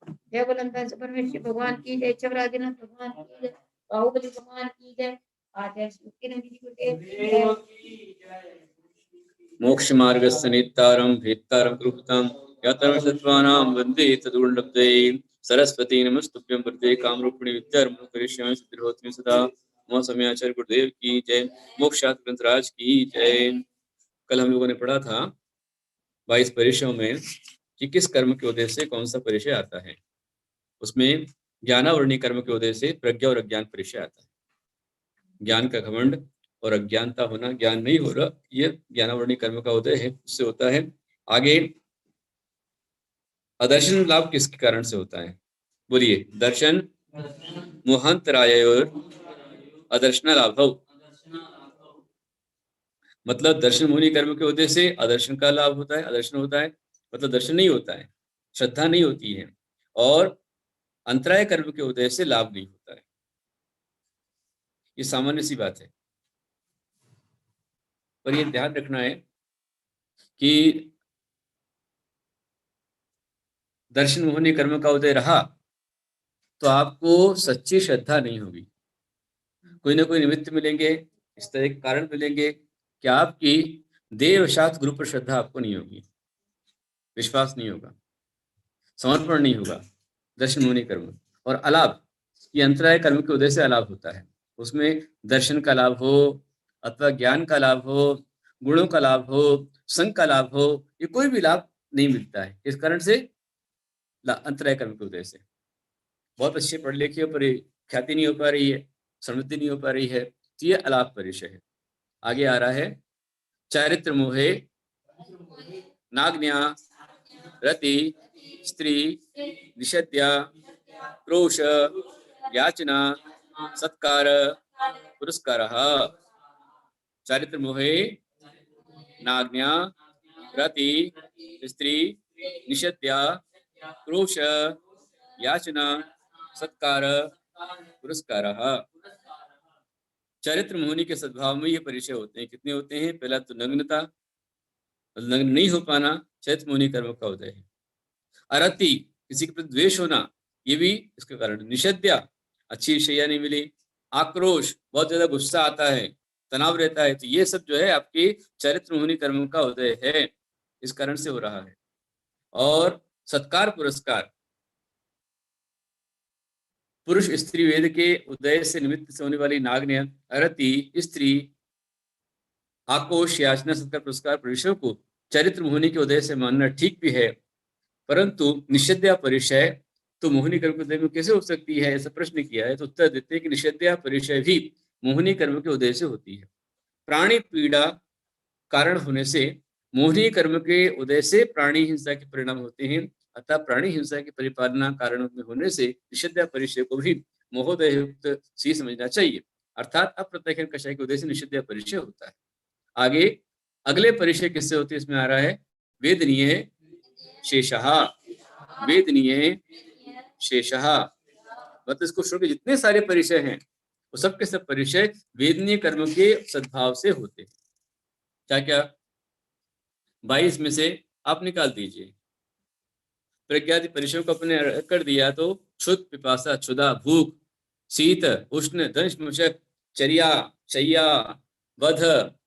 जय बुलंदा से परमेश्वर भगवान की जय, चवरादिनाथ भगवान की जय, बाहुबली भगवान की जय। आचार्य मुक्तिनंद जी को मोक्ष मार्गस्य नेतारं भेत्तारं कृपतां यातरं सत्त्वानां वन्दे तदुर्लभ्ये सरस्वती नमस्तुभ्यं वरदे कामरूपिणी विद्यारम्भ करिष्यामि सिद्धिर्होतु सदा। मो समयाचार्य गुरुदेव की जय। मोक्षात ग्रंथराज की जय। कल हम लोगों ने पढ़ा था 22 परिचयों में कि किस कर्म के उदय से कौन सा परिचय आता है। उसमें ज्ञानावरणी कर्म के उदय से प्रज्ञा और अज्ञान परिचय आता है। ज्ञान का घमंड और अज्ञानता होना, ज्ञान नहीं हो रहा, ये ज्ञानावरणी कर्म का उदय है, उससे होता है। आगे अदर्शन लाभ किसके कारण से होता है? बोलिए। दर्शन मोहांतरायोर अदर्शन लाभ, मतलब दर्शन मोहिनी कर्म के उदय से अदर्शन का लाभ होता है। अदर्शन होता है मतलब दर्शन नहीं होता है, श्रद्धा नहीं होती है, और अंतराय कर्म के उदय से लाभ नहीं होता है। ये सामान्य सी बात है, पर ये ध्यान रखना है कि दर्शन मोहनी कर्म का उदय रहा तो आपको सच्ची श्रद्धा नहीं होगी। कोई ना कोई निमित्त मिलेंगे, इस तरह के कारण मिलेंगे कि आपकी देवशात गुरु पर श्रद्धा आपको नहीं होगी, विश्वास नहीं होगा, समर्पण नहीं होगा। दर्शन मोहनी कर्म और अलाभ, ये अंतराय कर्म के उदय से अलाभ होता है। उसमें दर्शन का लाभ हो अथवा ज्ञान का लाभ हो, गुणों का लाभ हो, संग का लाभ हो, ये कोई भी लाभ नहीं मिलता है। इस कारण से अंतराय कर्म के उदय से बहुत अच्छे पढ़ लिखे पर ख्याति नहीं हो पा रही है, समृद्धि नहीं हो पा रही है, तो ये अलाप परिचय है। आगे आ रहा है चारित्र मोहे नाग्न्या रति स्त्री निषद्या क्रोश याचना सत्कार पुरस्कार। चारित्र मोहे नाग्न्या रति स्त्री निषद्या क्रोश याचना सत्कार पुरस्कार। चरित्र मोहनी के सद्भाव में ये परिचय होते हैं। कितने होते हैं? पहला तो नग्नता, नग्न नहीं हो पाना चरित्र मोहनी कर्म का उदय है। अरति, किसी के प्रति द्वेष होना, ये भी इसके कारण। निषद्या, अच्छी शैया नहीं मिली। आक्रोश, बहुत ज्यादा गुस्सा आता है, तनाव रहता है, तो ये सब जो है आपकी चरित्र मोहनी कर्म का उदय है, इस कारण से हो रहा है। और सत्कार पुरस्कार, पुरुष स्त्री वेद के उदय से निमित्त से होने वाली नाग्न्य, अरति, स्त्री, आकोश, याचना, सत्कार, पुरस्कार परिचयों को चरित्र मोहिनी के उदय से मानना ठीक भी है, परंतु निषेध्या परिचय तो मोहिनी कर्म के उदय में कैसे हो सकती है, ऐसा प्रश्न किया है। तो उत्तर देते हैं कि निषेध्या परिचय भी मोहिनी कर्म के उदय से होती है। प्राणी पीड़ा कारण होने से मोहिनी कर्म के उदय से प्राणी हिंसा के परिणाम होते हैं, अतः प्राणी हिंसा की परिपालना कारण में होने से निषेध्या परिचय को भी महोदय युक्त सी समझना चाहिए, अर्थात अप्रत्यक्ष कषाय के उदय से निषेध्या परिचय होता है। आगे अगले परिचय किससे होते हैं? इसमें आ रहा है वेदनीय शेषः। वेदनीय शेषः मतलब इसको छोड़ के जितने सारे परिचय हैं वो सबके सब परिचय वेदनीय कर्म के सद्भाव से होते हैं। क्या क्या? 22 में से आप निकाल दीजिए। प्रज्ञादि परिचयों को अपने कर दिया तो क्षुद, पिपासा, क्षुधा, भूख, शीत, उष्ण, दंश, मुशक, चर्या, शय्या, वध,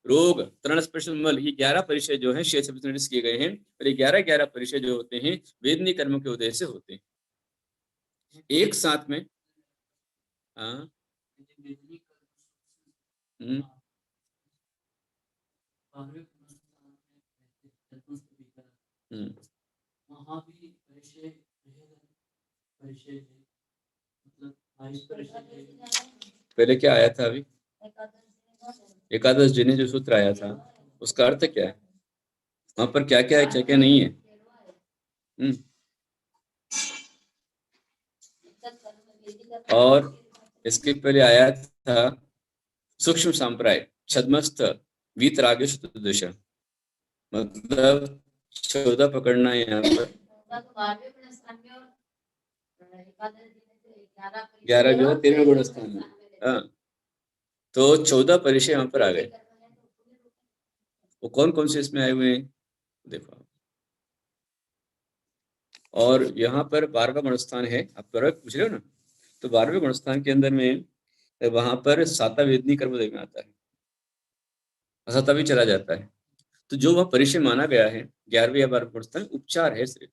रोग, तरण, स्पर्श, मल, ये 11 परिचय जो हैं शेष किए गए हैं, और ये 11 परिचय जो होते हैं वेदनीय कर्म के उदय से होते हैं। एक साथ में पहले क्या आया था? अभी एकादश जिन्हें जो सूत्र आया था उसका अर्थ क्या है? वहां पर क्या क्या है, क्या क्या नहीं है? और इसके पहले आया था सूक्ष्म संप्राय छद्मस्थ वीतराग चतुर्दश, मतलब 14 पकड़ना है यहाँ पर। 11 जो है 13वें गुण स्थान में। हाँ, तो 14 परिचय यहाँ पर आ गए। वो कौन कौन से इसमें आए हुए हैं देखो। और यहाँ पर 12वां गुणस्थान है, आप पूछ रहे हो ना, तो 12वें गुणस्थान के अंदर में वहां पर साता वेदनी कर्मोदय में आता है, असाता भी चला जाता है। तो जो वह परिचय माना गया है 11वें या 12वें गुणस्थान, उपचार है, सिर्फ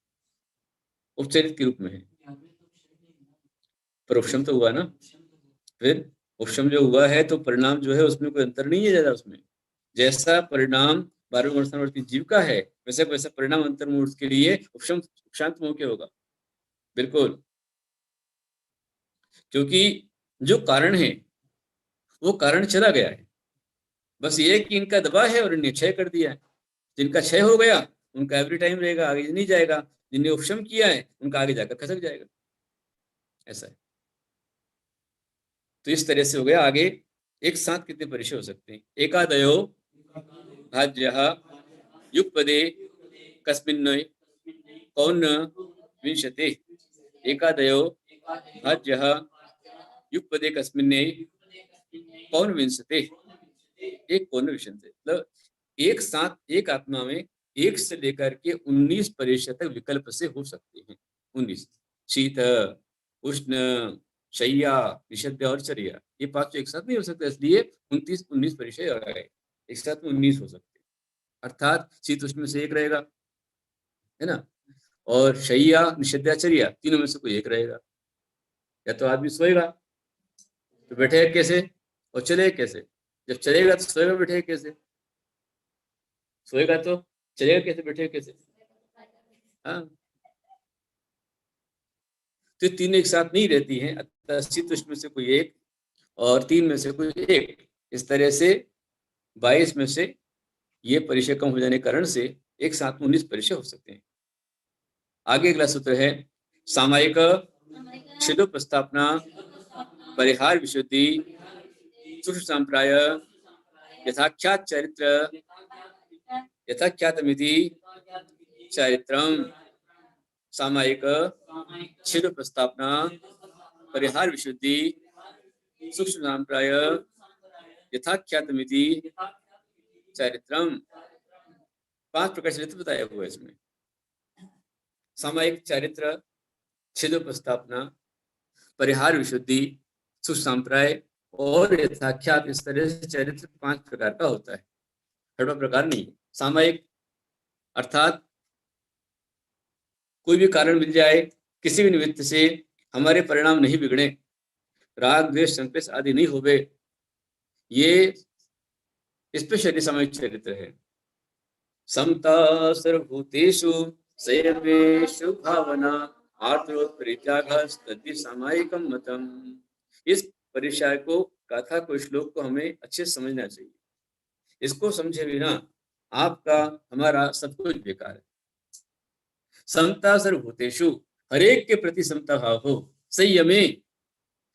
उपचरित के रूप में है, पर उपशम तो हुआ ना। फिर उपशम जो हुआ है तो परिणाम जो है उसमें कोई अंतर नहीं है ज्यादा। उसमें जैसा परिणाम 12वें गुणस्थानवर्ती जीव का है वैसे वैसा परिणाम अंतर्मूर्त के लिए उपशम उपशांत मोह के होगा, बिल्कुल। क्योंकि जो कारण है वो कारण चला गया है, बस ये कि इनका दबा है और इन्हें क्षय कर दिया है। जिनका क्षय हो गया उनका एवरी टाइम रहेगा, आगे नहीं जाएगा। जिनने उपशम किया है उनका आगे जाकर खसक जाएगा, ऐसा है। तो इस तरह से हो गया। आगे एक साथ कितने परिचय हो सकते हैं? एकादयो भाज्यः युगपदे कस्मिन् कौन विंशते। एकादयो भाज्यः युगपदे कस्मिन् कौन विंशते। एक कौन विंशते मतलब एक साथ एक आत्मा में एक से लेकर के 19 परिचय तक विकल्प से हो सकते हैं। 19 शीत, उष्ण, शैया, निषद्य और चर्या, ये पांचों एक साथ नहीं हो सकते, इसलिए 19 परिचय आ गए। एक साथ में 19 हो सकते हैं, अर्थात शीत उष्ण में से एक रहेगा, है ना, और शैया, निषद्या, चर्या, तीनों में से कोई एक रहेगा। या तो आदमी सोएगा तो बैठेगा कैसे, और चलेगा कैसे? जब चलेगा तो सोएगा, बैठेगा कैसे? सोएगा तो चलेगा कैसे, बैठेगा कैसे? हाँ, तो तीन एक साथ नहीं रहती हैं, अतः शीत उष्ण में से कोई एक और तीन में से कोई एक, इस तरह से 22 में से ये परिचय कम हो जाने के कारण से एक साथ में 19 परिचय हो सकते हैं। आगे अगला सूत्र है सामायिक छिदोपस्थापना परिहार विशुद्धि सूक्ष्म संप्राय यथाख्यात चरित्र यथाख्यातमिति चरित्रम। सामायिक छिदोपस्थापना परिहार विशुद्धि सूक्ष्म संप्राय यथाख्यातमिति चरित्रम। 5 प्रकार चरित्र बताया हुआ है इसमें। सामायिक चरित्र, छिदोपस्थापना, परिहार विशुद्धि, सुसंप्राय और यथाख्यात, इस तरह से चरित्र 5 प्रकार का होता है, 6वां प्रकार नहीं। सामायिक अर्थात कोई भी कारण मिल जाए, किसी भी निमित्त से हमारे परिणाम नहीं बिगड़े, राग द्वेष संपेश आदि नहीं होवे, ये स्पेशली सामायिक चरित्र है। समता सर्वभूतेषु सर्वेषु भावना आर्द्रोत्परित्यागस्तद्धि सामायिकं मतम। इस परिचय को, गाथा को, श्लोक को हमें अच्छे से समझना चाहिए। इसको समझे बिना आपका हमारा सब कुछ बेकार है। समता सर्वभूतेषु, हरेक के प्रति समता भाव हो, संयमे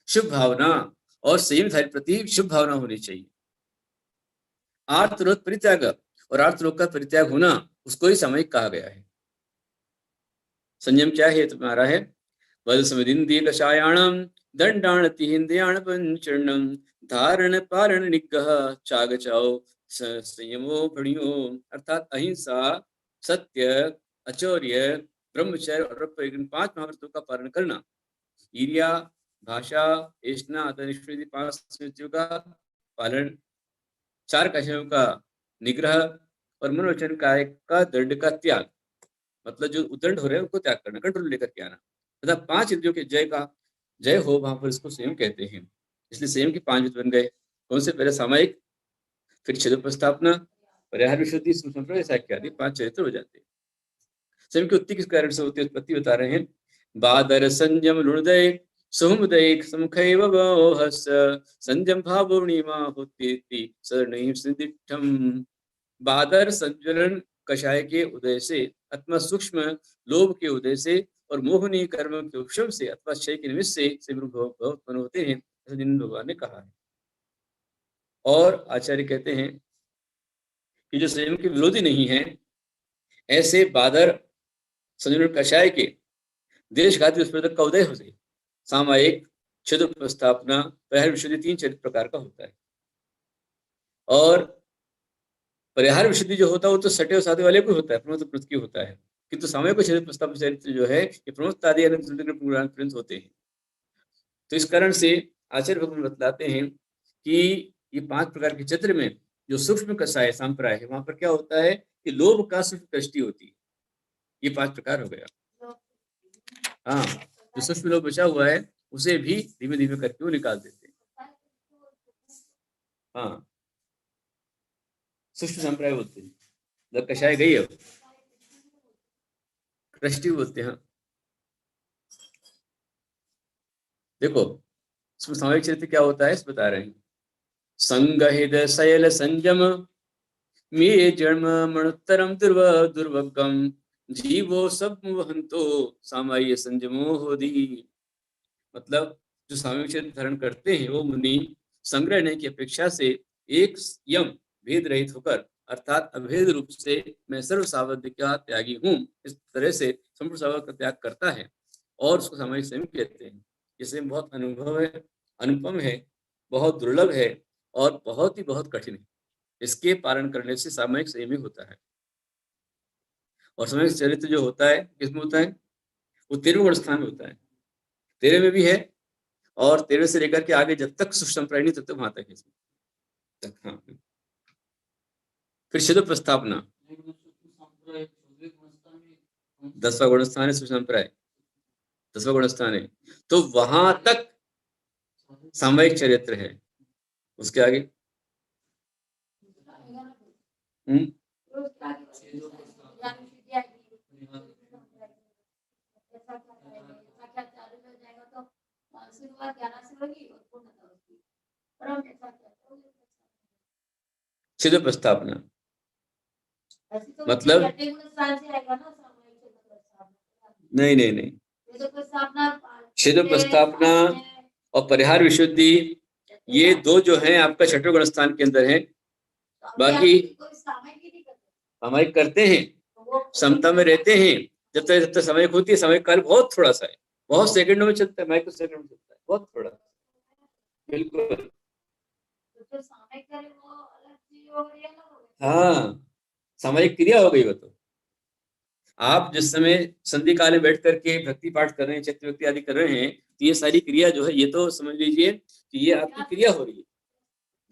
शुभ भावना, और संयमधारी प्रति शुभ भावना होनी चाहिए। आर्तरोध परित्याग, और आर्तरोग का परित्याग होना, उसको ही सामयिक कहा गया है। संयम क्या है? तुम्हारा है वल समदिंदी कषायाणम दंडाणति हिंदयाण पंचरणम धारण पारण निग्रह चागचाओ संयमो भणियो। अर्थात अहिंसा, सत्य, अचौर्य, ब्रह्मचर्य और 5 महाव्रतों का पालन करना, ईर्ष्या, भाषा, ऐष्णा, अतनिष्ठा, 5 स्मृतियों का पालन, 4 कषायों का निग्रह और मनोवचन काय का दंड का त्याग, मतलब जो उद्दंड हो रहे हैं उनको त्याग करना, कंट्रोल लेकर के आना। मतलब 5 इंद्रियों के जय का जय हो, वहां पर इसको संयम कहते हैं। इसलिए संयम के 5 विध बन गए। कौन से? पहले सामायिक, फिर छिदोपस्थापना, परिहार विशुद्धि, सुसंप्राय, इत्यादि 5 चरित्र हो जाते हैं। संयम की उत्पत्ति किस कारण से होती है? उत्पत्ति बता रहे हैं। बादर संयम लुणदय सुमुदय समुखैव वोहस संयम भावोणिमा होती सरणी सिद्धिठम। बादर संज्वलन कषाय के उदय से अथवा सूक्ष्म लोभ के उदय से और मोहनी कर्म के उपशम से अथवा क्षय के निमित्त से उत्पन्न होते हैं, ऐसा जिन भगवान ने कहा है। और आचार्य कहते हैं कि जो संयम के विरोधी नहीं है, ऐसे बादर संज्वलन कषाय के देशघाती उत्पादक का उदय हो जाए। सामायिक, छिदोपस्थापना, परिहार विशुद्धि 3 चरित्र प्रकार का होता है। और परिहार विशुद्धि जो होता है वो तो सटे और साधे वाले को होता है, परंतु पृथ्वी होता है। किंतु सामयिक क्षेत्र प्रस्ताव चरित्र जो है ये प्रमुखतादि अनंत होते हैं। तो इस कारण से आचार्य भगवान बतलाते हैं कि ये 5 प्रकार के चित्र में जो सूक्ष्म कषाय संप्राय है वहां पर क्या होता है कि लोभ का सूक्ष्म दृष्टि होती है। ये 5 प्रकार हो गया। हाँ, जो सूक्ष्म लोभ बचा हुआ है उसे भी धीमे धीमे करके वो निकाल देते हैं। हाँ, सूक्ष्म संप्राय बोलते हैं, जब कषाय गई अब दृष्टि बोलते हैं। देखो इसमें सामयिक चरित्र क्या होता है इस बता रहे हैं। संगहित शैल संयम मे जन्म मणुत्तरम दुर्भगम जीवो सब वहंतो सामाय संयमो होदी। मतलब जो सामयिक चरित्र धारण करते हैं वो मुनि संग्रह लेने की अपेक्षा से एक यम भेद रहित होकर अर्थात अभेद रूप से मैं सर्व सावध का त्यागी हूँ इस तरह से संपूर्ण सावध का त्याग करता है और उसको सामयिक संयम कहते हैं। जिससे बहुत अनुभव है, अनुपम है, बहुत दुर्लभ है और बहुत ही बहुत कठिन है। इसके पालन करने से सामयिक संयम ही होता है। और सामयिक चरित्र जो होता है किसमें होता है, वो 13वें गुण स्थान में होता है। 13 में भी है और 13 से लेकर के आगे जब तक सुसंप्राय नहीं तब तक वहां तक है तक। हाँ, फिर सिद्ध प्रस्थापना 10वां गुण स्थान है, सुसंप्राय 10वां गुण स्थान है, तो वहां तक सामयिक चरित्र है। उसके आगे सिद्ध प्रस्थापना मतलब नहीं नहीं नहीं, सिद्ध प्रस्थापना और परिहार विशुद्धि ये 2 जो हैं आपका 6वें गुण स्थान के अंदर है। बाकी सामयिक करते हैं, समता में रहते हैं जब तक सामयिक होती है। सामयिक कार्य बहुत थोड़ा सा है, बहुत सेकंडों में चलता है, माइक्रो सेकंड में चलता है, बहुत थोड़ा। बिल्कुल हाँ, सामयिक क्रिया हो गई वो। तो आप जिस समय संधि काल में बैठ करके भक्ति पाठ कर रहे हैं, चित्त व्यक्ति आदि कर रहे हैं, तो ये सारी क्रिया जो है ये तो समझ लीजिए कि ये आपकी क्रिया हो रही है,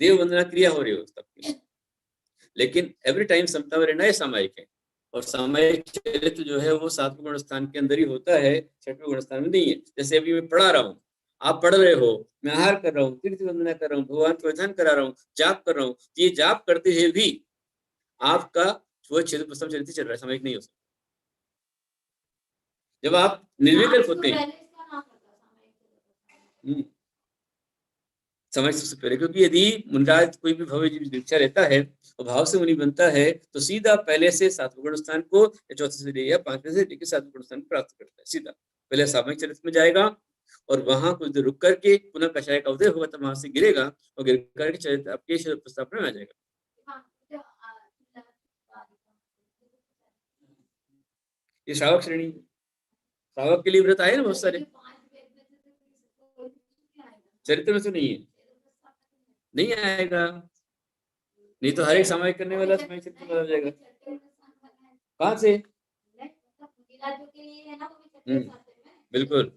देव वंदना क्रिया हो रही है उस तक की। लेकिन एवरी टाइम समता में रहना ये सामयिक है। और सामयिक चरित्र जो है वो 7वें गुण स्थान के अंदर ही होता है, 6वें गुण स्थान में नहीं है। जैसे अभी मैं पढ़ा रहा हूँ, आप पढ़ रहे हो, मैं आहार कर रहा हूँ, तीर्थ वंदना कर रहा हूँ, भगवान को विधान करा रहा हूँ, जाप कर रहा हूँ, ये जाप करते हुए भी आपका वो क्षेत्र प्रस्थान चरित्र चल रहा है, सामयिक नहीं हो सकता। जब आप निर्विकल्प होते हैं समय सबसे पहले, क्योंकि यदि मुनिराज कोई भी भव्य दीक्षा रहता है और भाव से मुनि बनता है तो सीधा पहले से 7वें गुण स्थान को या 4थे से या 5वें से लेकर 7वें गुण स्थान प्राप्त करता है। सीधा पहले सामयिक चरित्र में जाएगा और वहां कुछ देर रुक करके पुनः कषाय का उदय होगा, तब वहां से गिरेगा और गिर करके चरित्र आपके शरीर प्रस्थापना में आ जाएगा। ये श्रावक श्रेणी, श्रावक के लिए व्रत आए ना बहुत सारे, चरित्र में तो नहीं है, नहीं आएगा। नहीं तो हर एक सामयिक करने वाला सामयिक चरित्र बदल जाएगा। कहाँ से? बिल्कुल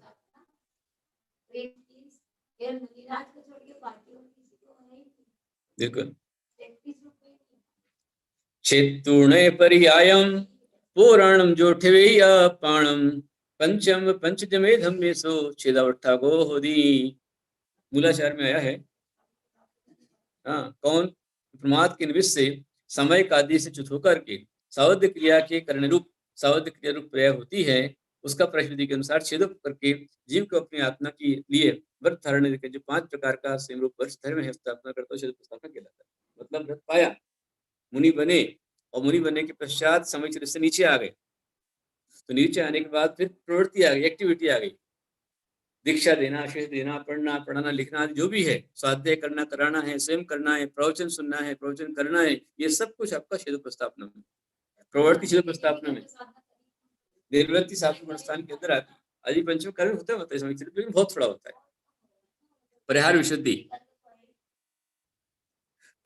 बिल्कुल। क्षेत्तूर्णे पर्यायम पुराणम जोठवेया पाणम पंचम पंचमेधम मेसो छेदावट्ठा गो होदी। मूलाचार में आया है। हाँ, कौन प्रमाद के निमित्त से समय का आदि से च्युत होकर के सावध क्रिया के करने रूप सावध क्रिया रूप प्रयाग होती है, उसका प्रश्न के अनुसार छेद करके जीव को अपनी आत्मा के लिए व्रत धारण के जो 5 प्रकार का सेम रूप वर्ष धर्म है स्थापना करता है, छेद प्रस्थापना कहलाता है। मतलब व्रत पाया, मुनि बने और मुनि बनने के पश्चात समय चरित्र से नीचे आ गए, तो नीचे आने के बाद फिर प्रवृत्ति आ गई, एक्टिविटी आ गई, दीक्षा देना, आशीष देना, पढ़ना पढ़ाना लिखना जो भी है, स्वाध्याय करना कराना है, स्वयं करना है, प्रवचन सुनना है, प्रवचन करना है, ये सब कुछ आपका क्षेत्र प्रस्थापना में, प्रवृत्ति क्षेत्र प्रस्थापना में, निर्वृत्ति 7वें गुण स्थान के अंदर आती है। आदि पंचम कर्म होता है समय चरित्र, लेकिन बहुत थोड़ा होता है। परिहार विशुद्धि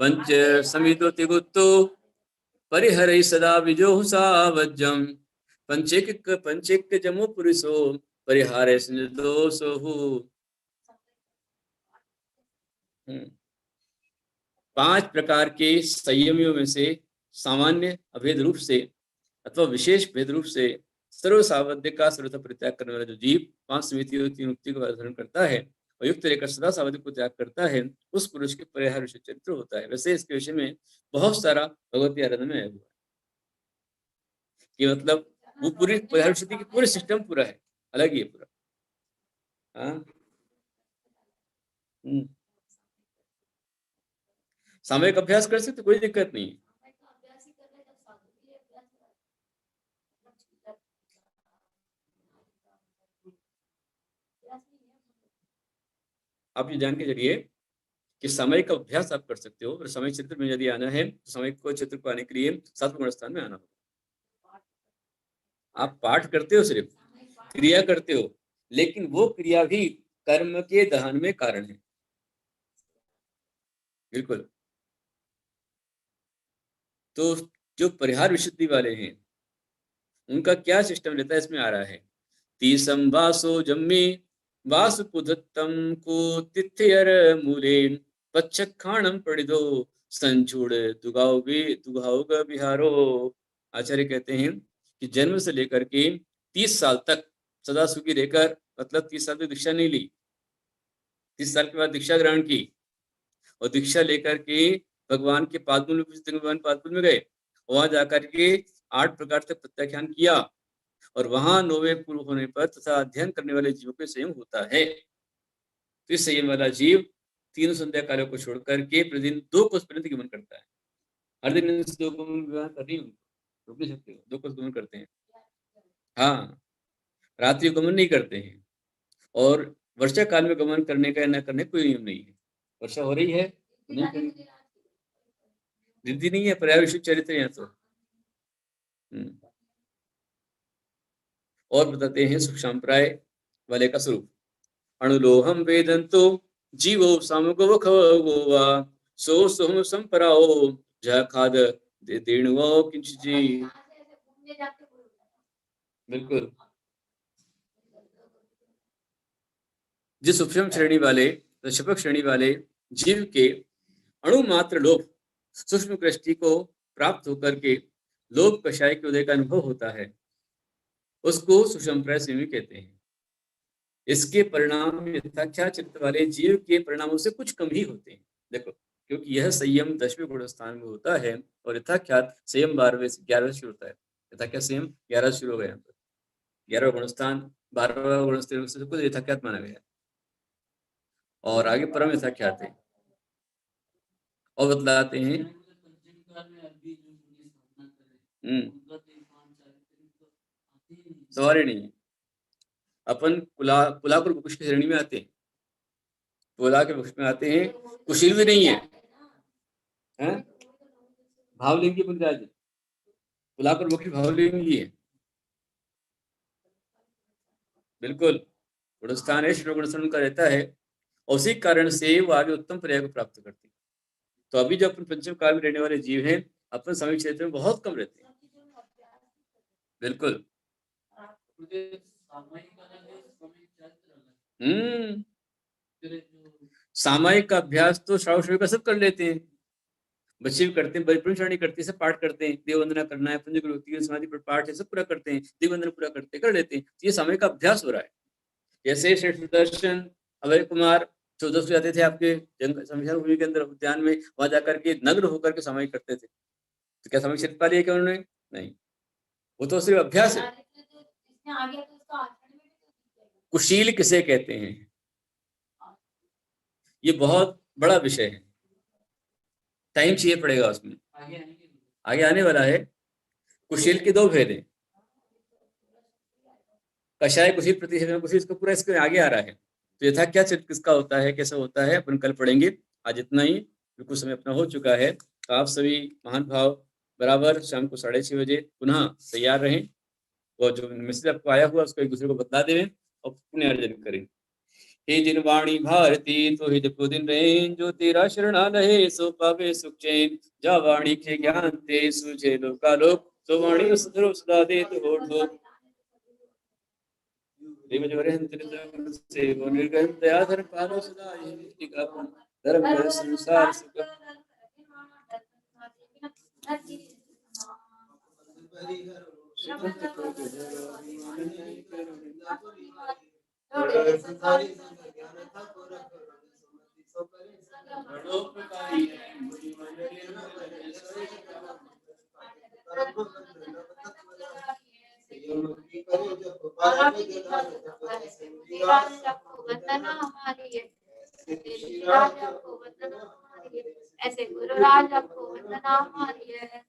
पंच समितो तिगुत्तो परिहर सदा विजोह सावज्जम पंचेक जमो पुरुषो परिहारे दोषो। 5 प्रकार के संयमियों में से सामान्य अभेद रूप से अथवा विशेष भेद रूप से सर्व सावध्य का सर्वथा परित्याग करने वाला जो जीव 5 समितियों 3 उक्ति को धारण करता है और युक्त रहकर सदा सावध्य को त्याग करता है, उस पुरुष के परिहार विषय चरित्र होता है। वैसे इसके विषय में बहुत सारा भगवती आराधना में आया हुआ है कि मतलब वो पूरी परिहार विषय की पूरे सिस्टम पूरा है, अलग ही है पूरा। हाँ, सामयिक अभ्यास कर सकते, कोई दिक्कत नहीं है। आप ये जान के चलिए कि समय का अभ्यास आप कर सकते हो, और समय क्षेत्र में यदि आना है तो समय को क्षेत्र को आने के लिए 7वें गुण स्थान में आना होगा। आप पाठ करते हो, सिर्फ क्रिया करते हो, लेकिन वो क्रिया भी कर्म के दहन में कारण है। बिल्कुल। तो जो परिहार विशुद्धि वाले हैं उनका क्या सिस्टम रहता है, इसमें आ रहा है। तीसम वासो जम्मी वासुपुधत्तम को तिथ्यर मूले पच्छखाणम पड़िदो संचूड़ दुगाओग बिहारो। आचार्य कहते हैं कि जन्म से लेकर के 30 साल तक सदा सुखी रहकर, मतलब 30 साल तक दीक्षा नहीं ली, 30 साल के बाद दीक्षा ग्रहण की और दीक्षा लेकर के भगवान के पादुल भगवान पादुल में गए, वहां जाकर के 8 प्रकार से प्रत्याख्यान किया और वहां 9वें पूर्ण होने पर तथा अध्ययन करने वाले जीवों के संयम होता है। तो इस संयम वाला जीव 3 संध्या कालों को छोड़ करके प्रतिदिन 2 कोस पर्यंत गमन करता है। हर दिन 2 गमन कर रही हूँ, रोक नहीं सकते, 2 कोस गमन करते हैं। हाँ, रात्रि गमन नहीं करते हैं। और वर्षा काल में गमन करने का या न करने कोई नियम नहीं है। वर्षा हो रही है नहीं करेंगे, रिद्धि नहीं है, पर्याय विशुद्ध चरित्र है तो। और बताते हैं सुख संप्राय वाले का स्वरूप। अणुलोहम वेदंतो जीवो सामुगो खवोवा सो सोम संपराओ जह खाद देणुओ किंची। बिल्कुल। जिस उपशम श्रेणी वाले, शपक श्रेणी वाले जीव के अणु मात्र लोभ सूक्ष्म दृष्टि को प्राप्त होकर के लोभ कषाय के उदय का अनुभव होता है, उसको सुषंप्राय सेवी कहते हैं। इसके परिणाम यथाख्या चित्त वाले जीव के परिणामों से कुछ कम ही होते हैं। देखो, क्योंकि यह संयम 10वें गुण स्थान में होता है और यथाख्यात संयम 12वें से 11वें शुरू होता है। यथाख्यात संयम 11 शुरू हो गया, 11वां गुण स्थान 12वां गुण स्थान से कुछ यथाख्यात माना गया और आगे परम यथाख्यात है। और बतलाते हैं सवारी नहीं, अपन कुलाकुल वृक्ष की श्रेणी में आते हैं, पोला के वृक्ष में आते हैं, कुशील भी नहीं है, हैं? भावलिंगी बुंदाजी, कुलाकुल वृक्ष भावलिंगी है। बिल्कुल, गुणस्थान है, श्री गुणस्थान का रहता है, उसी कारण से वो आगे उत्तम पर्याय को प्राप्त करते हैं। तो अभी जो अपन पंचम काल में रहने वाले जीव हैं, अपन समय क्षेत्र में बहुत कम रहते हैं। बिल्कुल। सामायिक का अभ्यास तो श्रावण का सब कर लेते हैं, बच्चे भी करते हैं, बड़ी श्रेणी करते हैं, सब पाठ करते हैं, देव वंदना करना है, पंचगुरु समाधि पर पाठ है, सब पूरा करते हैं, देव वंदना पूरा करते कर लेते हैं। ये सामायिक का अभ्यास हो रहा है। जैसे श्री सुदर्शन अभय कुमार 14 से जाते थे आपके शमशान भूमि के अंदर उद्यान में, वहां जाकर के नग्न होकर के सामायिक करते थे। तो क्या सामायिक क्षेत्र पा लिया क्या उन्होंने? नहीं, वो तो सिर्फ अभ्यास है। कुशील किसे कहते हैं, ये बहुत बड़ा विषय है, टाइम चाहिए पड़ेगा उसमें, आगे आने वाला है। कुशील के 2 भेद हैं, कषाय कुशील प्रतिषेधन कुशील, इसका पूरा इसके आगे आ रहा है। तो यथा क्या चित्त किसका होता है, कैसा होता है, अपन कल पढ़ेंगे। आज इतना ही, बिल्कुल समय अपना हो चुका है। तो आप सभी महान भाव बराबर शाम को 6:30 बजे पुनः तैयार रहें और जो मैसेज आपको आया हुआ उसको एक दूसरे को बता दें और पुण्य अर्जन करें। हे जिन वाणी भारती तो हित को दिन रहे, जो तेरा शरणालय सो पावे सुख चैन, जा वाणी के ज्ञान ते सुझे लोकालोक, सोवाणी सुधरो सदा देत होठो से वो निर्गन दयाधर पालो सदा यही टीका धर्म कर संसार सुख ऐसे गुरु राज आपको वंदना हमारी है।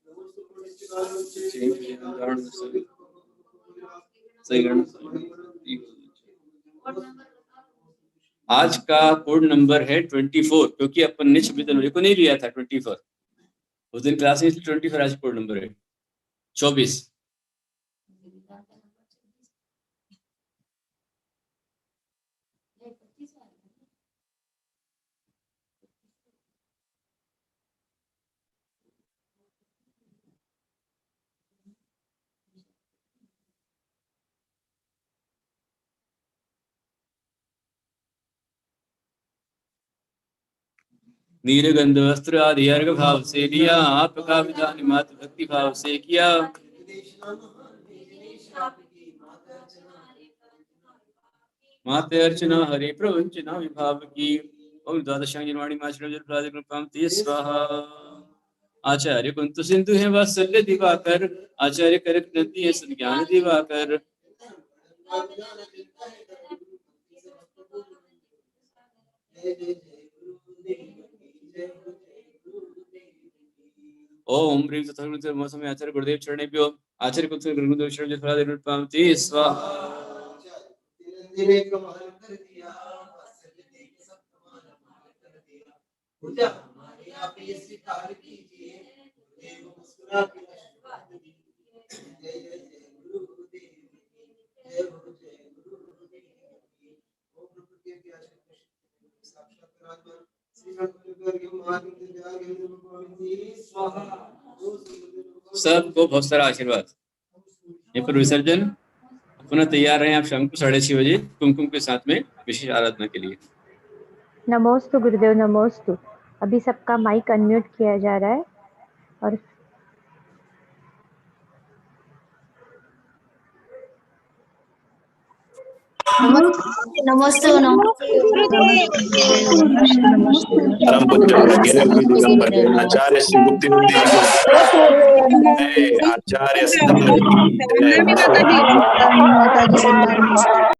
आज का कोड नंबर है 24 क्योंकि अपन ने 26 जनवरी को नहीं लिया था 24 उस दिन क्लास में 24 आज कोड नंबर है 24 नीलगंध वस्त्र आदि अर्घ भाव से लिया आपका विधान मात्र भक्ति भाव से किया माते अर्चना हरि प्रवंचना विभाव की ओम द्वादशांगिनी माचरम स्वाहा आचार्य कुंत सिंधु है वात्सल्य दिवाकर आचार्य करक नदी है सज्ञान दिवाकर ओम ह्रीं तथागत मौसम आचार्य गुरुदेव चरणेभ्यो आचार्य कुंत गुरुदेव चरण फलादेव स्वाहा सबको बहुत सारा आशीर्वाद। ये पर विसर्जन पुनः तैयार रहें आप शाम को 6:30 बजे कुमकुम के साथ में विशेष आराधना के लिए। नमोस्तु गुरुदेव नमोस्तु। अभी सबका माइक अनम्यूट किया जा रहा है और नमस्ते आचार्य से मुक्ति आचार्य